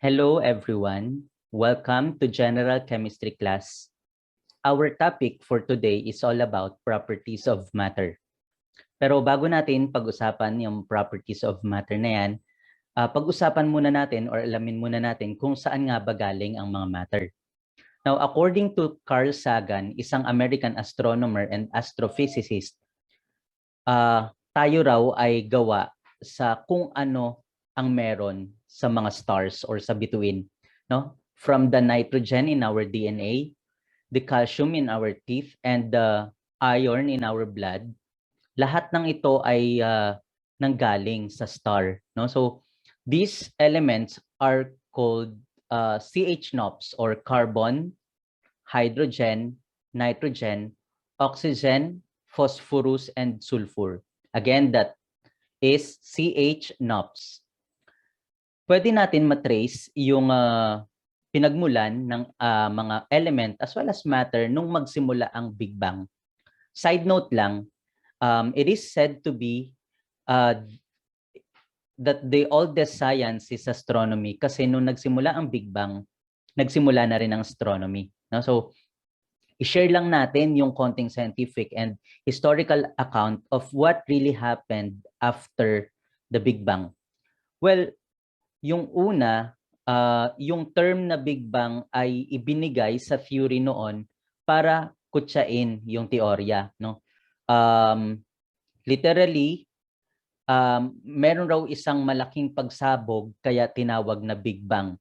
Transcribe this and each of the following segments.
Hello everyone. Welcome to General Chemistry class. Our topic for today is all about properties of matter. Pero bago natin pag-usapan yung properties of matter na yan, pag-usapan muna natin or alamin muna natin kung saan nga ba galing ang mga matter. Now, according to Carl Sagan, isang American astronomer and astrophysicist, tayo raw ay gawa sa kung ano ang meron sa mga stars or sa bituin, no? From the nitrogen in our DNA, the calcium in our teeth, and the iron in our blood, lahat ng ito ay nanggaling sa star, no? So these elements are called CH-NOPs or carbon, hydrogen, nitrogen, oxygen, phosphorus, and sulfur. Again, that is CH-NOPs. Pwede natin matrace yung pinagmulan ng mga element as well as matter nung magsimula ang Big Bang. Side note lang, it is said to be that the oldest science is astronomy kasi nung nagsimula ang Big Bang, nagsimula na rin ang astronomy. No? So, i-share lang natin yung konting scientific and historical account of what really happened after the Big Bang. Well, yung una, yung term na Big Bang ay ibinigay sa theory noon para kutsain yung teorya, no? Literally, meron raw isang malaking pagsabog kaya tinawag na Big Bang.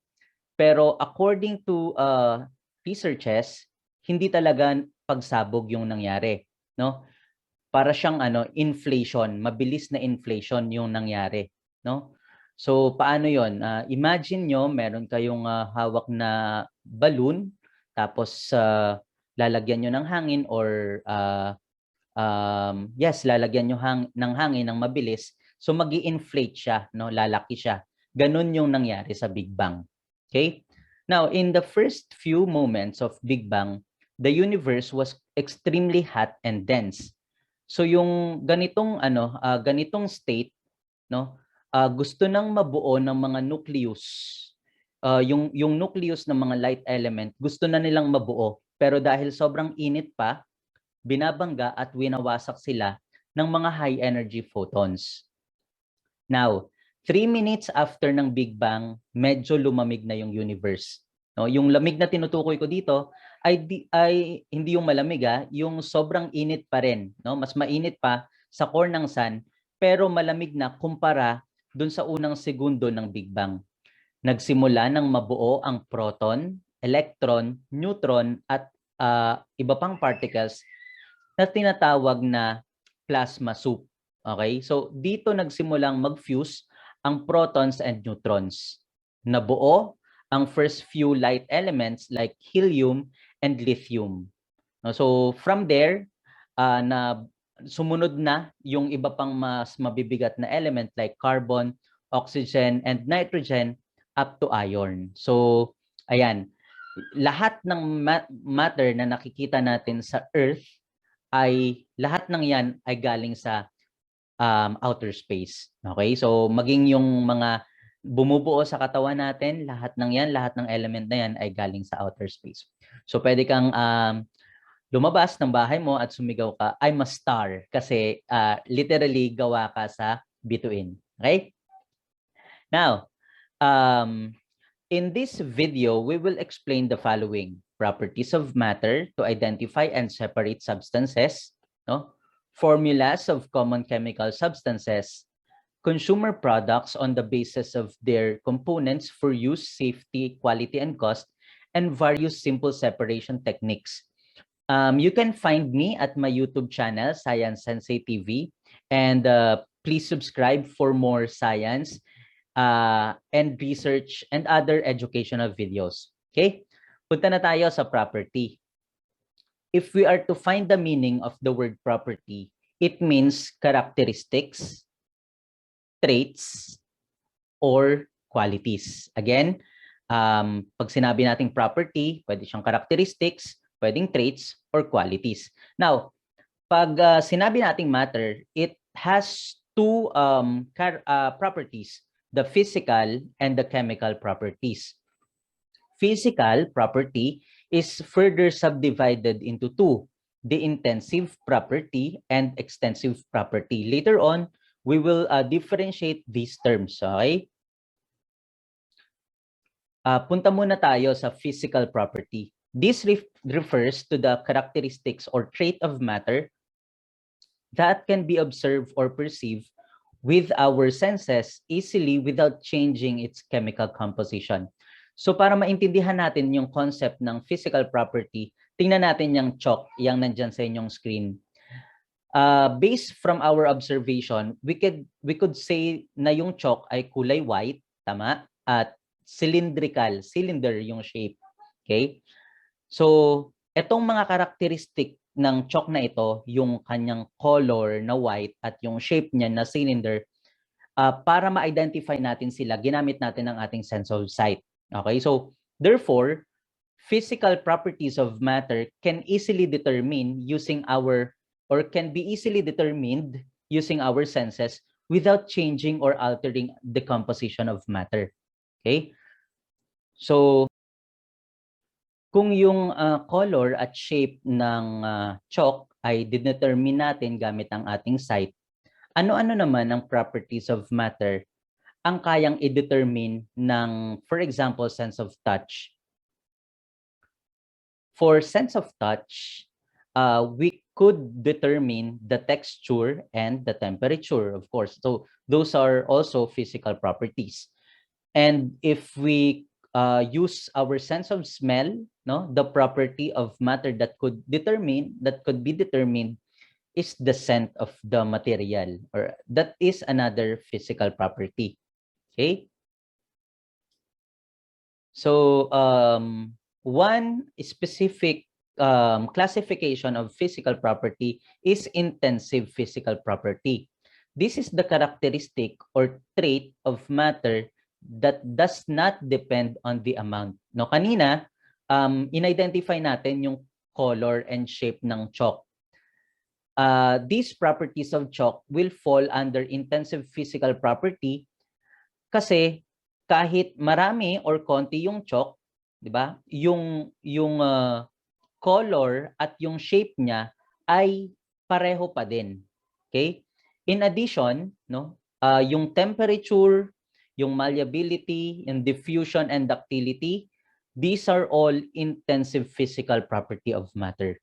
Pero according to researches, hindi talaga pagsabog yung nangyari, no? Para siyang inflation, mabilis na inflation yung nangyari, no? So paano 'yon? Imagine nyo meron kayong hawak na balloon tapos lalagyan nyo ng hangin or lalagyan nyo ng hangin ng mabilis. So magi-inflate siya, no? Lalaki siya. Ganun yung nangyari sa Big Bang. Okay? Now, in the first few moments of Big Bang, the universe was extremely hot and dense. So yung ganitong ganitong state, no? Gusto nang mabuo ng mga nucleus. Yung nucleus ng mga light element, gusto na nilang mabuo. Pero dahil sobrang init pa, binabangga at winawasak sila ng mga high energy photons. Now, 3 minutes after ng Big Bang, medyo lumamig na yung universe. No, yung lamig na tinutukoy ko dito ay hindi yung malamig yung sobrang init pa rin, no? Mas mainit pa sa core ng sun, pero malamig na kumpara dun sa unang segundo ng Big Bang. Nagsimula ng mabuo ang proton, electron, neutron at iba pang particles na tinatawag na plasma soup. Okay? So dito nagsimulang mag-fuse ang protons and neutrons. Nabuo ang first few light elements like helium and lithium. So from there, sumunod na yung iba pang mas mabibigat na element like carbon, oxygen, and nitrogen up to iron. So, ayan. Lahat ng matter na nakikita natin sa Earth lahat ng yan ay galing sa outer space. Okay? So, maging yung mga bumubuo sa katawan natin, lahat ng element na yan ay galing sa outer space. So, pwede kang lumabas ng bahay mo at sumigaw ka, I'm a star, kasi literally gawa ka sa bituin. Okay? Now, in this video, we will explain the following: properties of matter to identify and separate substances, no? Formulas of common chemical substances, consumer products on the basis of their components for use, safety, quality, and cost, and various simple separation techniques. You can find me at my YouTube channel, sciencesenseiTV, and please subscribe for more science and research and other educational videos. Okay? Punta na tayo sa property. If we are to find the meaning of the word property, it means characteristics, traits, or qualities. Again, pag sinabi nating property, pwede siyang characteristics, pwedeng traits, or qualities. Now, pag sinabi nating matter, it has two properties. the physical and the chemical properties. Physical property is further subdivided into two, the intensive property and extensive property. Later on, we will differentiate these terms. Okay? Punta muna tayo sa physical property. This refers to the characteristics or trait of matter that can be observed or perceived with our senses easily without changing its chemical composition. So para maintindihan natin yung concept ng physical property, tingnan natin yung chalk, yung nandyan sa inyong screen. Based from our observation, we could say na yung chalk ay kulay white, tama? At cylinder yung shape. Okay? So, etong mga karakteristik ng chalk na ito, yung kanyang color na white at yung shape niya na cylinder, para ma-identify natin sila, ginamit natin ang ating sense of sight. Okay? So, therefore, physical properties of matter can easily determine using our, or can be easily determined using our senses without changing or altering the composition of matter. Okay? So, kung yung color at shape ng chalk ay dinetermine natin gamit ang ating sight, ano-ano naman ang properties of matter ang kayang i-determine ng, for example, sense of touch? For sense of touch, we could determine the texture and the temperature, of course. So those are also physical properties. And if we use our sense of smell, no, the property of matter that could be determined is the scent of the material, or that is another physical property. Okay. So one specific classification of physical property is intensive physical property. This is the characteristic or trait of matter that does not depend on the amount. No, kanina, in-identify natin yung color and shape ng chalk. These properties of chalk will fall under intensive physical property kasi kahit marami or konti yung chalk, 'di ba? Yung color at yung shape niya ay pareho pa din. Okay? In addition, no, yung temperature, yung malleability, yung diffusion and ductility, these are all intensive physical property of matter.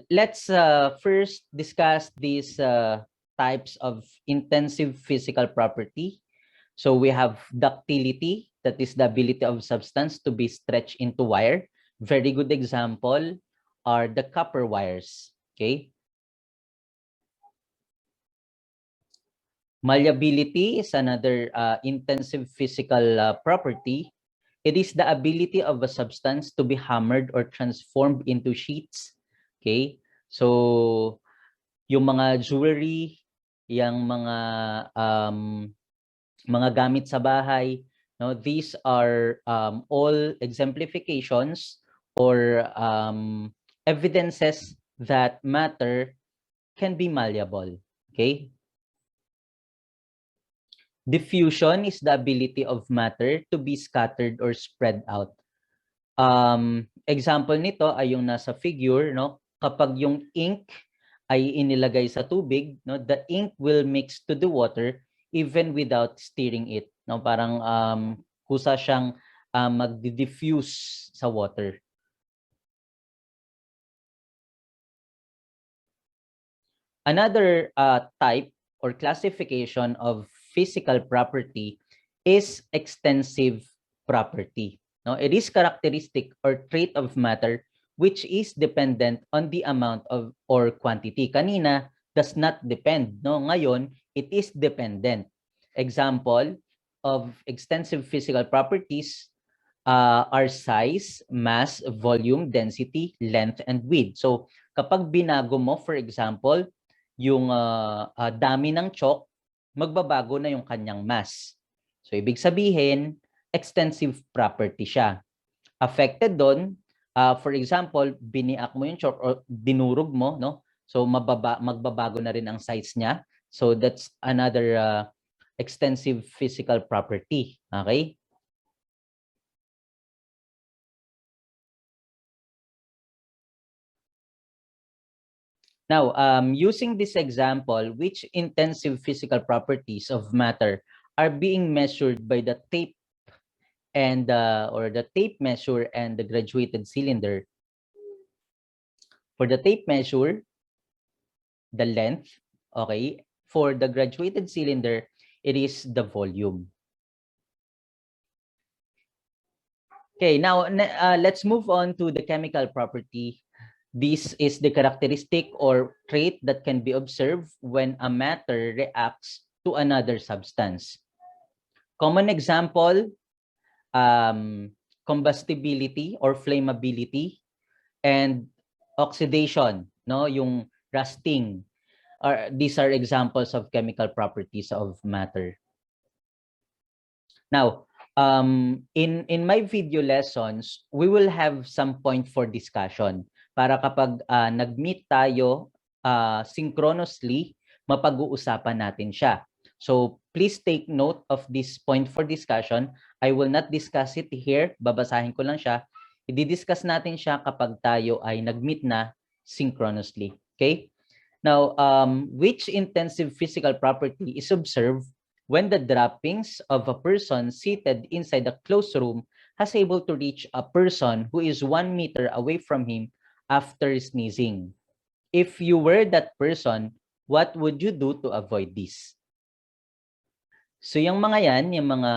Let's first discuss these types of intensive physical property. So we have ductility, that is the ability of substance to be stretched into wire. Very good example are the copper wires. Okay. Malleability is another intensive physical property. It is the ability of a substance to be hammered or transformed into sheets. Okay. So yung mga jewelry, yung mga gamit sa bahay, no, these are all exemplifications or evidences that matter can be malleable. Okay. Diffusion is the ability of matter to be scattered or spread out. Example nito ay yung nasa figure, no? Kapag yung ink ay inilagay sa tubig, no, the ink will mix to the water even without stirring it, no? Parang kusa siyang magdi-diffuse sa water. Another type or classification of physical property is extensive property. No, it is characteristic or trait of matter which is dependent on the amount of or quantity. Kanina does not depend, no? Ngayon it is dependent. Example of extensive physical properties are size, mass, volume, density, length, and width. So kapag binago mo, for example, yung dami ng chalk, magbabago na yung kanyang mass. So ibig sabihin, extensive property siya. Affected doon, for example, biniak mo yung chalk or dinurog mo, no? So magbabago na rin ang size niya. So that's another extensive physical property. Okay? Now, using this example, which intensive physical properties of matter are being measured by the tape and or the tape measure and the graduated cylinder? For the tape measure, the length, okay? For the graduated cylinder, it is the volume. Okay, now let's move on to the chemical property. This is the characteristic or trait that can be observed when a matter reacts to another substance. Common example, combustibility or flammability, and oxidation, no, yung rusting. These are examples of chemical properties of matter. Now, in my video lessons, we will have some point for discussion para kapag nag-meet tayo synchronously, mapag-uusapan natin siya. So please take note of this point for discussion. I will not discuss it here. Babasahin ko lang siya. I-discuss natin siya kapag tayo ay nag-meet na synchronously. Okay? Now, which intensive physical property is observed when the droppings of a person seated inside a closed room has able to reach a person who is 1 meter away from him after sneezing? If you were that person, what would you do to avoid this? So yung mga yan, yung mga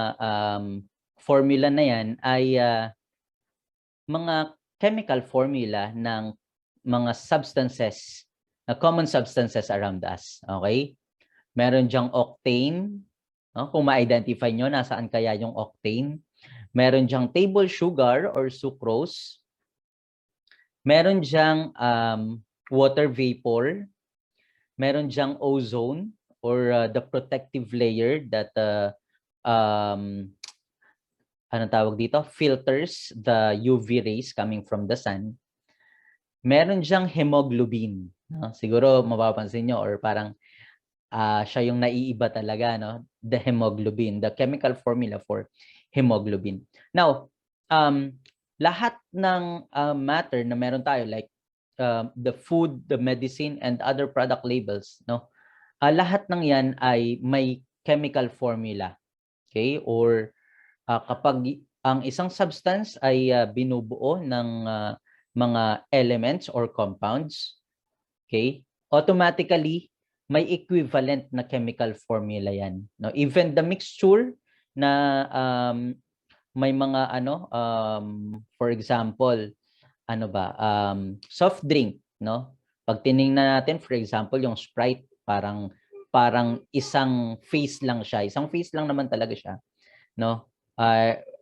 formula na yan ay mga chemical formula ng mga substances, common substances around us. Okay? Meron diyang octane. No? Kung ma-identify nyo, nasaan kaya yung octane? Meron diyang table sugar or sucrose. Meron diyang water vapor. Meron diyang ozone or the protective layer that anong tawag dito? Filters the UV rays coming from the sun. Meron diyang hemoglobin. No? Siguro mapapansin nyo or parang siya yung naiiba talaga, no? The hemoglobin, the chemical formula for hemoglobin. Now, lahat ng matter na meron tayo, like the food, the medicine, and other product labels, no? Lahat ng yan ay may chemical formula. Okay? Or kapag ang isang substance ay binubuo ng mga elements or compounds, okay, automatically may equivalent na chemical formula yan, no? Even the mixture na may mga for example, soft drink, no? Pag tiningnan natin, for example, yung Sprite, parang isang phase lang siya. Isang phase lang naman talaga siya, no?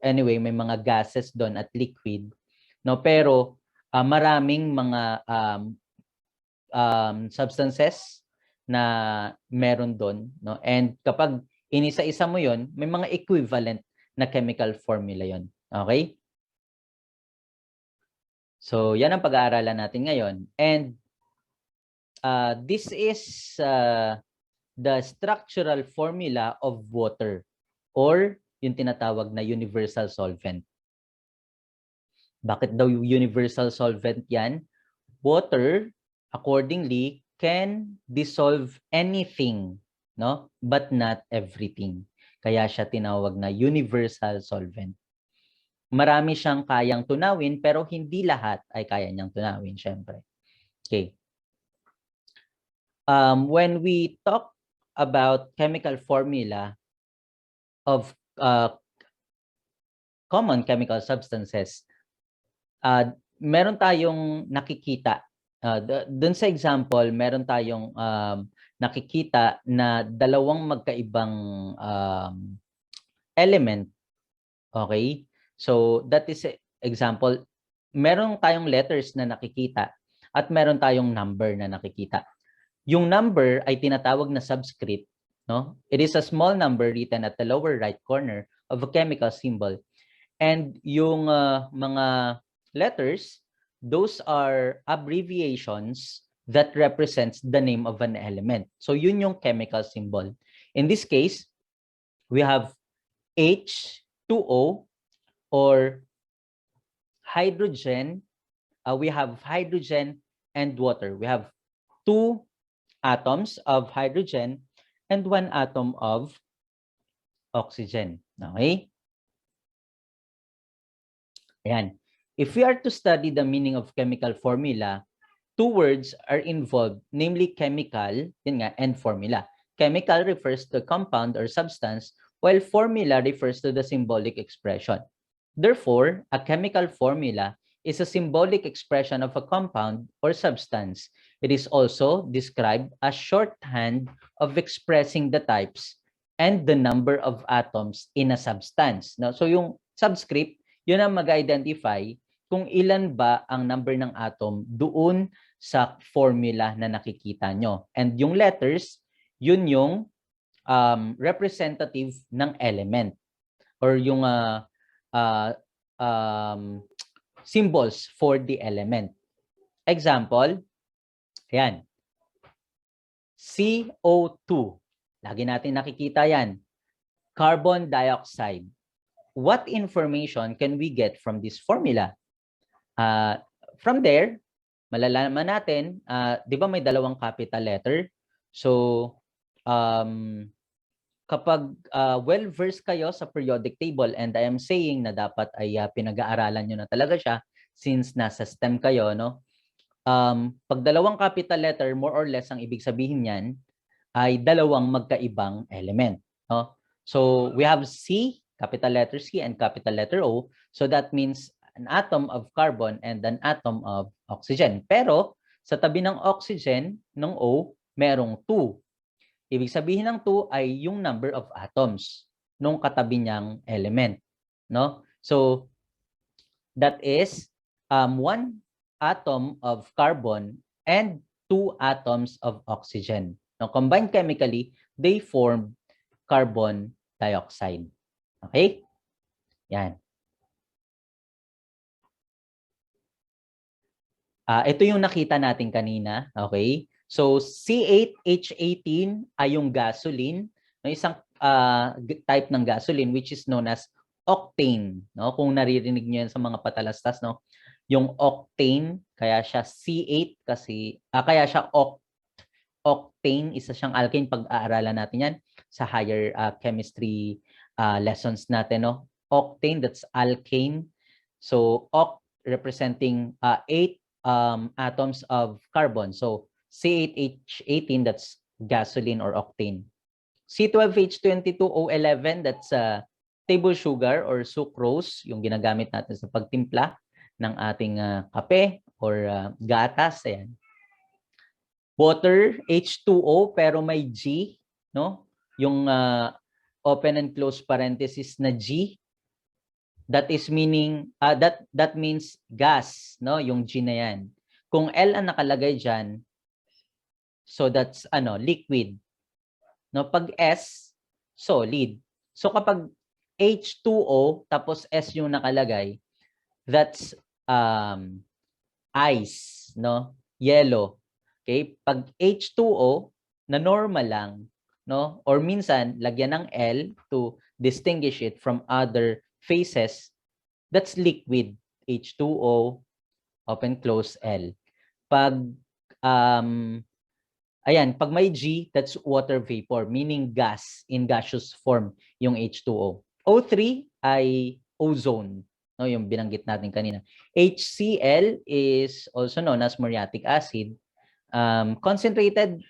Anyway, may mga gases doon at liquid, no? Pero maraming mga substances na meron doon, no? And kapag inisa-isa mo yon, may mga equivalent na chemical formula yon. Okay? So, yan ang pag-aaralan natin ngayon. And this is the structural formula of water or yung tinatawag na universal solvent. Bakit daw universal solvent yan? Water, accordingly, can dissolve anything, no? But not everything. Kaya siya tinawag na universal solvent. Marami siyang kayang tunawin, pero hindi lahat ay kaya niyang tunawin, syempre. Okay. When we talk about chemical formula of common chemical substances, meron tayong nakikita. Doon sa example, meron tayong nakikita na dalawang magkaibang element. Okay? So, that is example. Meron tayong letters na nakikita at meron tayong number na nakikita. Yung number ay tinatawag na subscript, no? It is a small number written at the lower right corner of a chemical symbol. And yung mga letters, those are abbreviations that represents the name of an element. So yun yung chemical symbol. In this case, we have H2O or hydrogen. We have hydrogen and water. We have 2 atoms of hydrogen and 1 atom of oxygen. Okay? Ayan. If we are to study the meaning of chemical formula, 2 words are involved, namely chemical, yun nga, and formula. Chemical refers to compound or substance, while formula refers to the symbolic expression. Therefore, a chemical formula is a symbolic expression of a compound or substance. It is also described as shorthand of expressing the types and the number of atoms in a substance. Now, so yung subscript, yun ang mag-identify kung ilan ba ang number ng atom doon sa formula na nakikita nyo. And yung letters, yun yung representative ng element or yung symbols for the element. Example, ayan. CO2. Lagi natin nakikita yan. Carbon dioxide. What information can we get from this formula? From there, malalaman natin, di ba may dalawang capital letter? So, kapag well-versed kayo sa periodic table, and I am saying na dapat ay pinag-aaralan nyo na talaga siya since nasa STEM kayo, no? Pag dalawang capital letter, more or less, ang ibig sabihin niyan ay dalawang magkaibang element. No? So, we have C, capital letter C, and capital letter O. So, that means an atom of carbon and an atom of oxygen. Pero, sa tabi ng oxygen, ng O, merong 2. Ibig sabihin ng 2 ay yung number of atoms nung katabi niyang element. No? So, that is 1 atom of carbon and 2 atoms of oxygen. Now, combined chemically, they form carbon dioxide. Okay? Yan. Ito yung nakita natin kanina. Okay? So, C8H18 ay yung gasoline. No, isang type ng gasoline which is known as octane. No? Kung naririnig nyo yan sa mga patalastas, no? Yung octane, kaya siya C8 kasi, kaya siya octane, isa siyang alkane. Pag-aaralan natin yan sa higher chemistry lessons natin. No? Octane, that's alkane. So, oct representing 8 atoms of carbon. So, C8H18, that's gasoline or octane. C12H22O11, that's table sugar or sucrose, yung ginagamit natin sa pagtimpla ng ating kape or gatas. Ayan. Water, H2O, pero may G, no? Yung open and close parenthesis na G. That is meaning, that means gas, no? Yung G na yan. Kung L ang nakalagay dyan, so that's liquid. No? Pag S, solid. So kapag H2O, tapos S yung nakalagay, that's ice, no? Yellow. Okay? Pag H2O, na normal lang, no? Or minsan, lagyan ng L to distinguish it from other phases, that's liquid. H2O, open, close, L. Pag, pag may G, that's water vapor, meaning gas, in gaseous form, yung H2O. O3 ay ozone, no? Yung binanggit natin kanina. HCl is also known as muriatic acid. Concentrated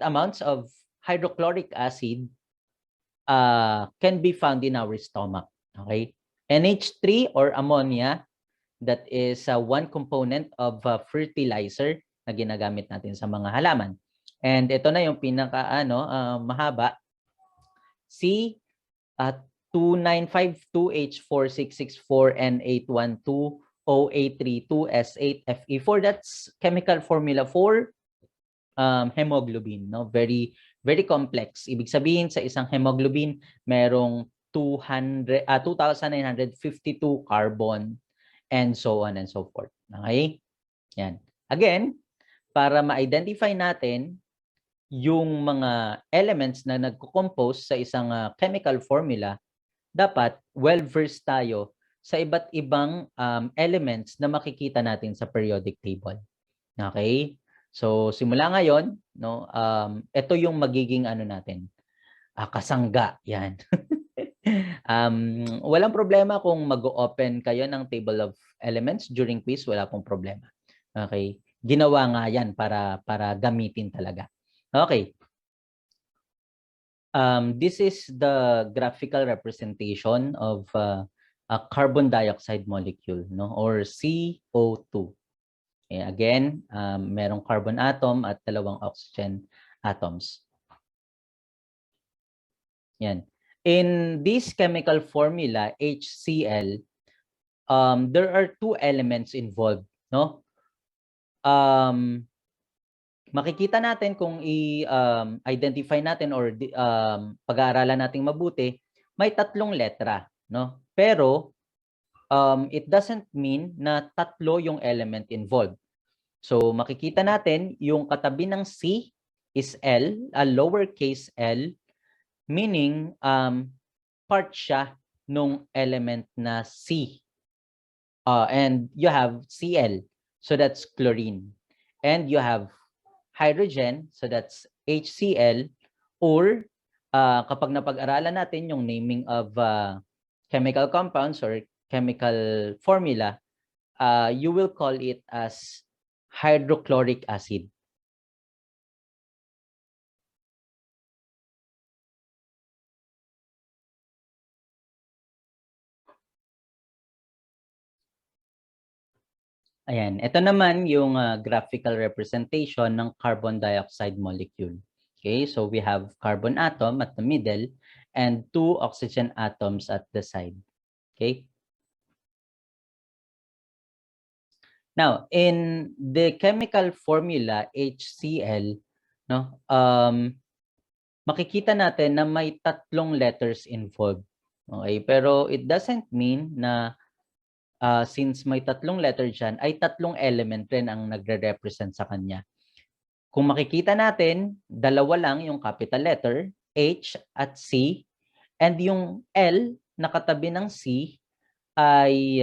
amounts of hydrochloric acid can be found in our stomach. Okay, NH3 or ammonia, that is one component of fertilizer na ginagamit natin sa mga halaman. And ito na yung pinaka mahaba, C2952H4664N812O832S8Fe4. That's chemical formula for hemoglobin, no? Very very complex. Ibig sabihin sa isang hemoglobin merong 2,952 carbon and so on and so forth. Okay? Yan. Again, para ma-identify natin yung mga elements na nagko-compose sa isang chemical formula, dapat well-versed tayo sa iba't ibang elements na makikita natin sa periodic table. Okay? So simula ngayon, no, ito yung magiging ano natin, kasangga. Yan. Walang problema kung mag-open kayo ng table of elements during quiz, wala pong problema. Okay? Ginawa nga yan para gamitin talaga. Okay. This is the graphical representation of a carbon dioxide molecule, no, or CO2. Okay, again, merong carbon atom at dalawang oxygen atoms. Yan. In this chemical formula, HCl, there are two elements involved, no? Makikita natin kung i-identify natin or pag-aaralan nating mabuti, may tatlong letra, no? Pero it doesn't mean na tatlo yung element involved. So makikita natin yung katabi ng C is L, a lowercase l, meaning part siya nung element na C. And you have Cl, so that's chlorine. And you have hydrogen, so that's HCl, or kapag napag-aralan natin yung naming of chemical compounds or chemical formula, you will call it as hydrochloric acid. Ayan, ito naman yung graphical representation ng carbon dioxide molecule. Okay, so we have carbon atom at the middle and two oxygen atoms at the side. Okay. Now, in the chemical formula HCl, no, makikita natin na may tatlong letters involved. Okay, pero it doesn't mean na since may tatlong letter dyan, ay tatlong element rin ang nagre-represent sa kanya. Kung makikita natin, dalawa lang yung capital letter, H at C, and yung L na katabi ng C ay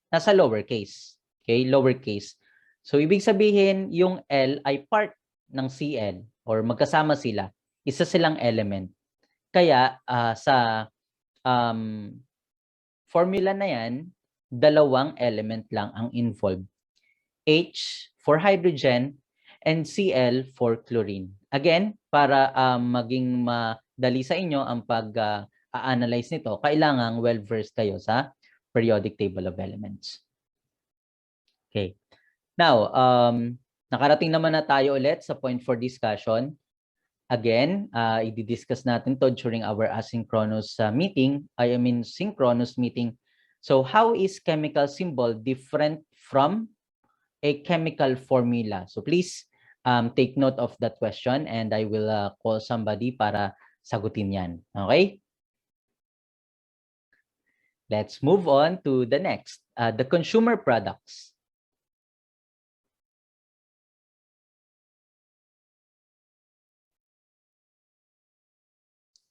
nasa lowercase. Okay, lowercase. So, ibig sabihin, yung L ay part ng Cl or magkasama sila. Isa silang element. Kaya, sa formula na yan, dalawang element lang ang involved. H for hydrogen and Cl for chlorine. Again, para maging madali sa inyo ang pag-analyze nito, kailangan well-versed kayo sa periodic table of elements. Okay. Now, nakarating naman na tayo ulit sa point for discussion. Again, i-discuss natin to during our asynchronous meeting, synchronous meeting. So how is chemical symbol different from a chemical formula? So please take note of that question and I will call somebody para sagutin yan. Okay? Let's move on to the next, the consumer products.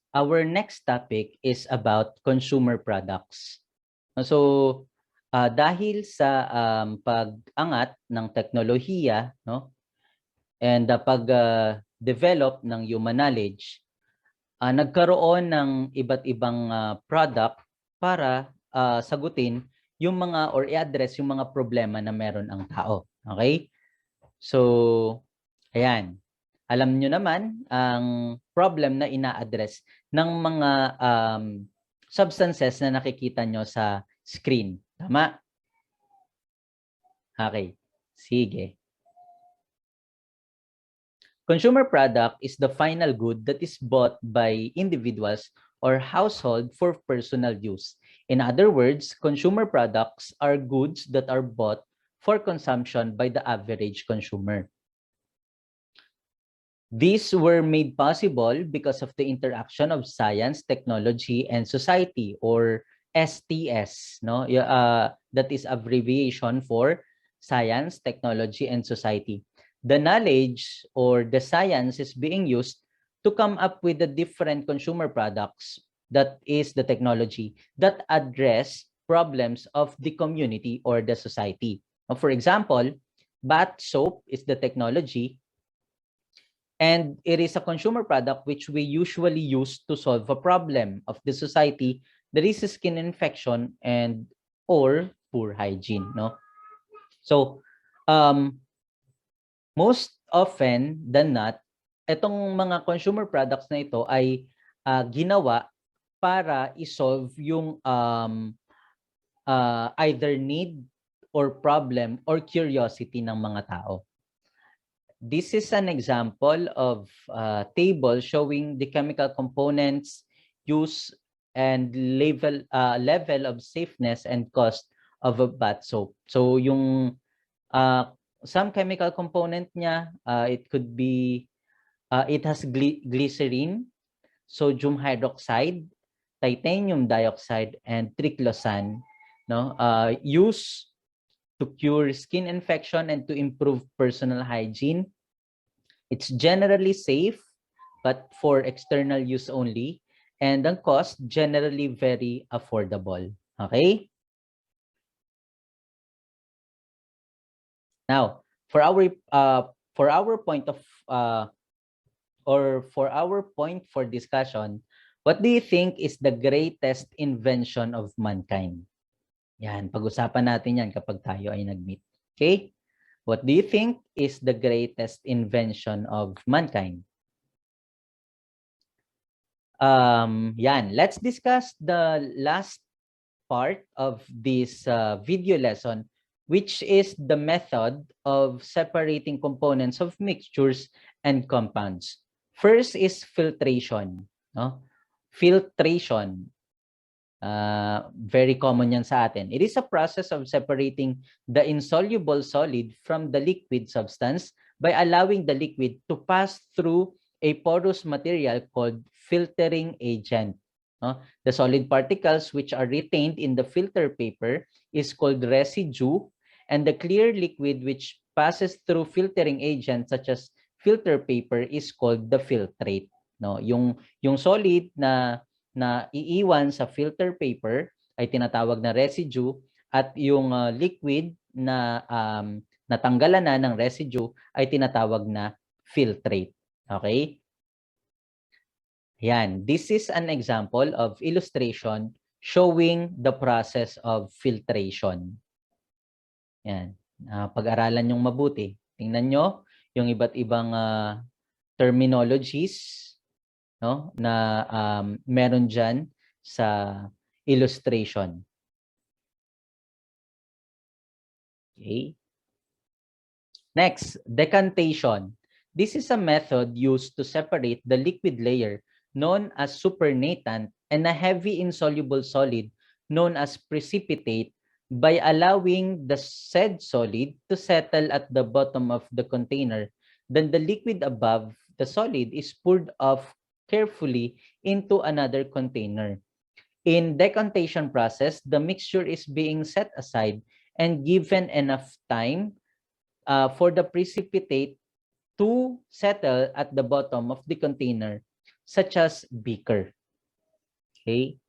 Our next topic is about consumer products. So, dahil sa pag-angat ng teknolohiya, no, and pag-develop ng human knowledge, nagkaroon ng iba't ibang product para sagutin yung mga or i-address yung mga problema na meron ang tao. Okay? So, ayan. Alam nyo naman ang problem na ina-address ng mga substances na nakikita nyo sa screen. Tama? Okay. Sige. Consumer product is the final good that is bought by individuals or household for personal use. In other words, consumer products are goods that are bought for consumption by the average consumer. These were made possible because of the interaction of science, technology, and society, or STS, no? That is abbreviation for Science, Technology, and Society. The knowledge or the science is being used to come up with the different consumer products, that is the technology, that address problems of the community or the society. For example, bath soap is the technology, and it is a consumer product which we usually use to solve a problem of the society, that is skin infection and or poor hygiene, no? So most often than not, itong mga consumer products na ito ay ginawa para isolve yung either need or problem or curiosity ng mga tao. This is an example of a table showing the chemical components, use, and level of safeness and cost of a bath soap. So yung some chemical component niya, it could be, it has glycerin, sodium hydroxide, titanium dioxide, and triclosan, no? Use to cure skin infection and to improve personal hygiene. It's generally safe, but for external use only, and ang cost generally very affordable. Okay? Now, for our point of for our point for discussion, what do you think is the greatest invention of mankind? Yan, pag-usapan natin yan kapag tayo ay nag-meet. Okay? What do you think is the greatest invention of mankind? Yan, let's discuss the last part of this video lesson, which is the method of separating components of mixtures and compounds. First is filtration. No? Filtration. Very common yan sa atin. It is a process of separating the insoluble solid from the liquid substance by allowing the liquid to pass through a porous material called filtering agent. The solid particles which are retained in the filter paper is called residue, and the clear liquid which passes through filtering agent such as filter paper is called the filtrate. No, yung solid na iiwan sa filter paper ay tinatawag na residue, at yung liquid na natanggalan na ng residue ay tinatawag na filtrate. Okay? Yan. This is an example of illustration showing the process of filtration. Yan. Pag-aralan yung mabuti. Tingnan nyo yung iba't ibang terminologies, no, na meron dyan sa illustration. Okay. Next, decantation. This is a method used to separate the liquid layer known as supernatant and a heavy insoluble solid known as precipitate by allowing the said solid to settle at the bottom of the container. Then the liquid above the solid is poured off carefully into another container. In decantation process, the mixture is being set aside and given enough time for the precipitate to settle at the bottom of the container, such as beaker. Okay?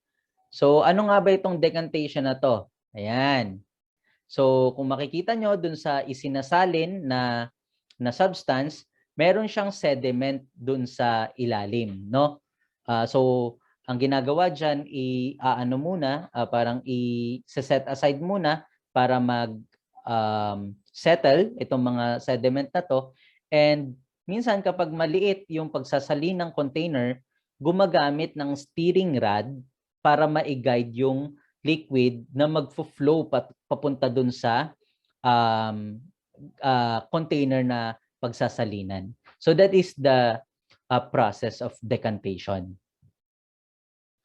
So, ano nga ba itong decantation na to? Ayan. So, kung makikita nyo dun sa isinasalin na substance, meron siyang sediment dun sa ilalim, no? So, ang ginagawa dyan, ano muna, parang i-set aside muna para settle itong mga sediment na to. And minsan kapag maliit yung pagsasalin ng container, gumagamit ng steering rod para ma-guide yung liquid na magfo-flow papunta dun sa container na pagsasalinan. So that is the process of decantation.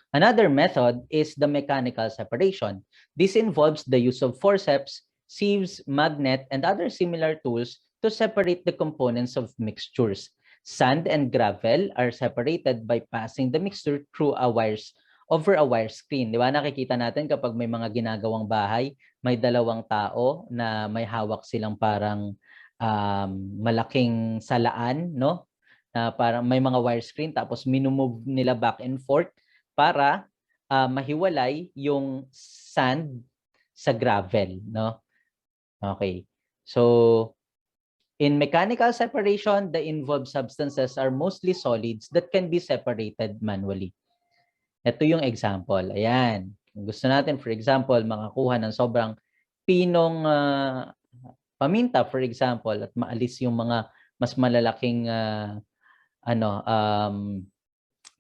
Another method is the mechanical separation. This involves the use of forceps, sieves, magnet, and other similar tools to separate the components of mixtures. Sand and gravel are separated by passing the mixture through a wires over a wire screen. Di ba? Nakikita natin kapag may mga ginagawang bahay, may dalawang tao na may hawak silang parang malaking salaan, no? Na parang may mga wire screen tapos minumove nila back and forth para mahiwalay yung sand sa gravel, no? Okay. So, in mechanical separation, the involved substances are mostly solids that can be separated manually. Ito yung example. Ayan. Kung gusto natin, for example, makakuha ng sobrang pinong paminta, for example, at maalis yung mga mas malalaking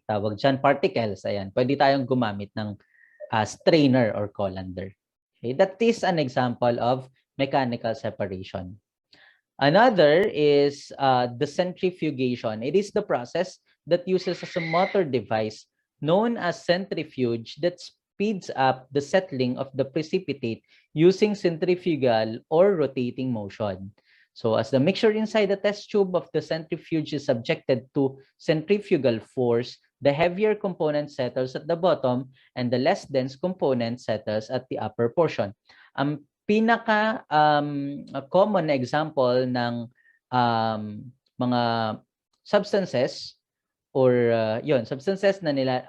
tawag dyan, particles. Ayan. Pwede tayong gumamit ng strainer or colander. Okay? That is an example of mechanical separation. Another is the centrifugation. It is the process that uses as a motor device known as centrifuge that speeds up the settling of the precipitate using centrifugal or rotating motion. So as the mixture inside the test tube of the centrifuge is subjected to centrifugal force, the heavier component settles at the bottom and the less dense component settles at the upper portion. Pinaka common example ng mga substances or substances na nila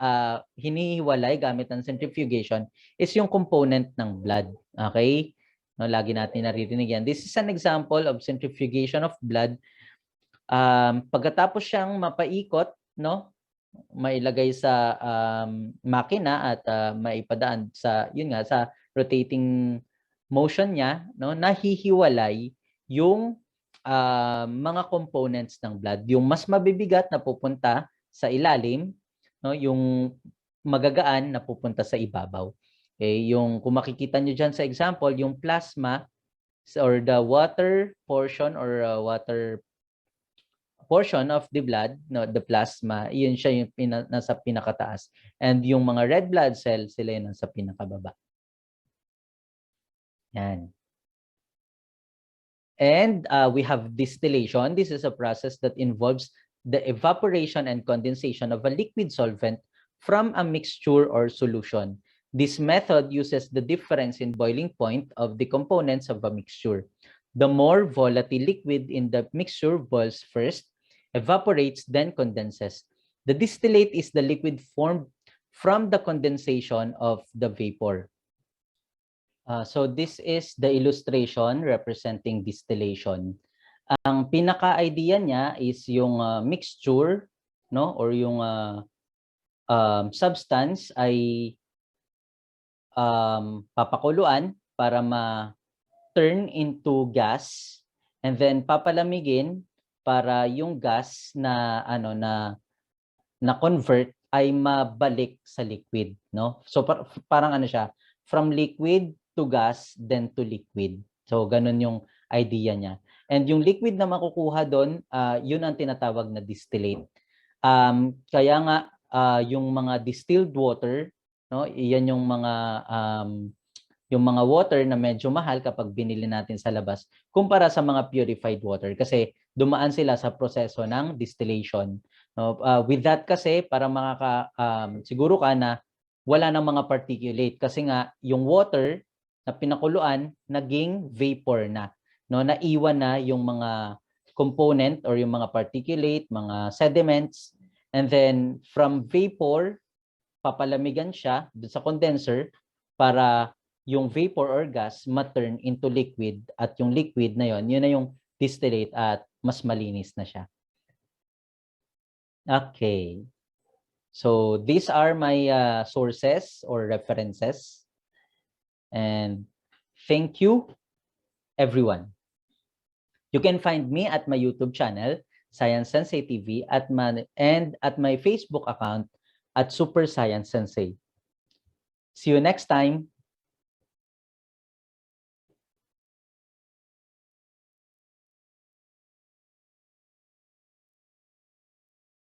hinihiwalay gamit ng centrifugation is yung component ng blood. Okay? No, lagi natin naririnig yan. This is an example of centrifugation of blood. Pagkatapos siyang mapaikot, no, mailagay sa makina at maipadaan sa sa rotating motion niya, no, nahihiwalay yung mga components ng blood. Yung mas mabibigat na pupunta sa ilalim, no, yung magagaan na pupunta sa ibabaw. Okay, yung kung makikita nyo dyan sa example, yung plasma or the water portion or water portion of the blood, no, the plasma, yun siya yung nasa pinakataas. And yung mga red blood cells, sila yun nasa pinakababa. Yan. And we have distillation. This is a process that involves the evaporation and condensation of a liquid solvent from a mixture or solution. This method uses the difference in boiling point of the components of a mixture. The more volatile liquid in the mixture boils first, evaporates, then condenses. The distillate is the liquid formed from the condensation of the vapor. So this is the illustration representing distillation. Ang pinaka-idea niya is yung mixture, no, or yung substance ay papakuluan para ma-turn into gas and then papalamigin para yung gas na na convert ay mabalik sa liquid, no? So parang siya, from liquid to gas then to liquid. So ganun yung idea niya. And yung liquid na makukuha doon, yun ang tinatawag na distillate. Kaya nga yung mga distilled water, no, iyan yung mga water na medyo mahal kapag binili natin sa labas kumpara sa mga purified water kasi dumaan sila sa proseso ng distillation. No, with that kasi para siguro ka na wala nang mga particulate kasi nga yung water na pinakuluan naging vapor na, no, naiwan na yung mga component or yung mga particulate, mga sediments, and then from vapor papalamigan siya sa condenser para yung vapor or gas ma-turn into liquid at yung liquid na yun na yung distillate at mas malinis na siya. Okay. So these are my sources or references. And thank you, everyone. You can find me at my YouTube channel, sciencesenseiTV, and at my Facebook account at Super Science Sensei. See you next time.